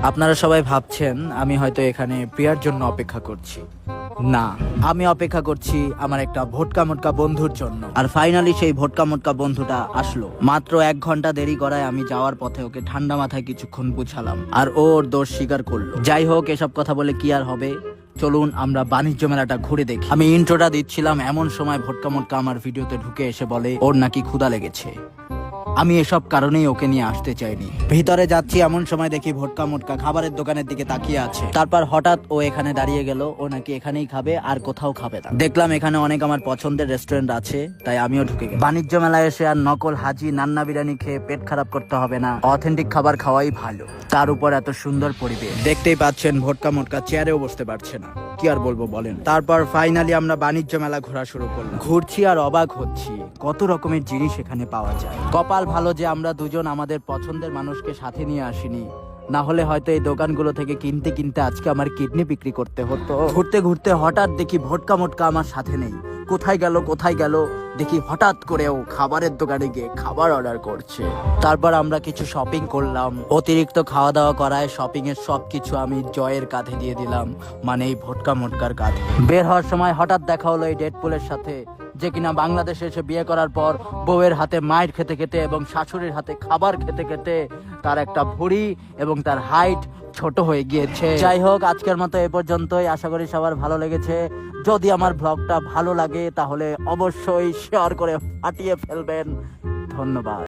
আপনারা সবাই ভাবছেন আমি হয়তো এখানে প্রিয়ার জন্য অপেক্ষা করছি। না, আমি অপেক্ষা করছি আমার একটা ভোটকা মোটকা বন্ধুর জন্য। আর ফাইনালি সেই ভোটকা মোটকা বন্ধুটা আসলো। মাত্র 1 ঘন্টা দেরি করায় আমি যাওয়ার পথে ওকে ঠান্ডা মাথায় কিছুক্ষণ বুঝালাম, আর ওর দোষ স্বীকার করলো। যাই হোক, এসব কথা বলে কি আর হবে, চলুন আমরা বাণিজ্য মেলাটা ঘুরে দেখি। আমি ইন্ট্রোটা দিচ্ছিলাম, এমন সময় ভোটকা মোটকা আমার ভিডিওতে ঢুকে এসে বলে ওর নাকি ক্ষুধা লেগেছে। আমি এসব কারণেই ওকে নিয়ে আসতে চাইনি। ভিতরে যাচ্ছি, এমন সময় দেখি ভোটকা মোটকা খাবারের দোকানের দিকে তাকিয়ে আছে। তারপর হঠাৎ ও এখানে দাঁড়িয়ে গেল, ও নাকি এখানেই খাবে আর কোথাও খাবে না। দেখলাম এখানে অনেক আমার পছন্দের রেস্টুরেন্ট আছে, তাই আমিও ঢুকে গেলাম। বাণিজ্য মেলায় এসে আর নকল হাজি নান্না বিরিয়ানি খেয়ে পেট খারাপ করতে হবে না, অথেন্টিক খাবার খাওয়াই ভালো। তার উপর এত সুন্দর পরিবেশ, দেখতেই পাচ্ছেন ভোটকা মোটকা চেয়ারেও বসতে পারছে না। কি আর বলবো বলেন। তারপর ফাইনালি আমরা বাণিজ্য মেলা ঘোরা শুরু করলাম। ঘুরছি আর অবাক হচ্ছি কত রকমের জিনিস এখানে পাওয়া যায়। কপাল ভালো যে আমরা দুজন আমাদের পছন্দের মানুষকে সাথে নিয়ে আসিনি, না হলে হয়তো এই দোকানগুলো থেকে কিনতে কিনতে আজকে আমার কিডনি বিক্রি করতে হতো। ঘুরতে ঘুরতে হঠাৎ দেখি ভোটকা মোটকা আমার সাথে নেই। কোথায় গেল দেখি হঠাৎ করেও খাবারের দোকানে গিয়ে খাবার অর্ডার করছে। তারপর আমরা কিছু শপিং করলাম। অতিরিক্ত খাওয়া দাওয়া করায় শপিং এর সবকিছু আমি জয়ের কাঁধে দিয়ে দিলাম, মানে এই ভোটকা মোটকার কাঁধে। বের হওয়ার সময় হঠাৎ দেখা হলো এই ডেডপুলের সাথে, যে কিনা বাংলাদেশে এসে বিয়ে করার পর বউয়ের হাতে মায়ের খেতে খেতে এবং শাশুড়ির হাতে খাবার খেতে খেতে তার একটা ভুঁড়ি এবং তার হাইট ছোট হয়ে গিয়েছে। যাই হোক, আজকের মতো এ পর্যন্তই। আশা করি সবার ভালো লেগেছে। যদি আমার ব্লগটা ভালো লাগে তাহলে অবশ্যই শেয়ার করে ফাটিয়ে ফেলবেন। ধন্যবাদ।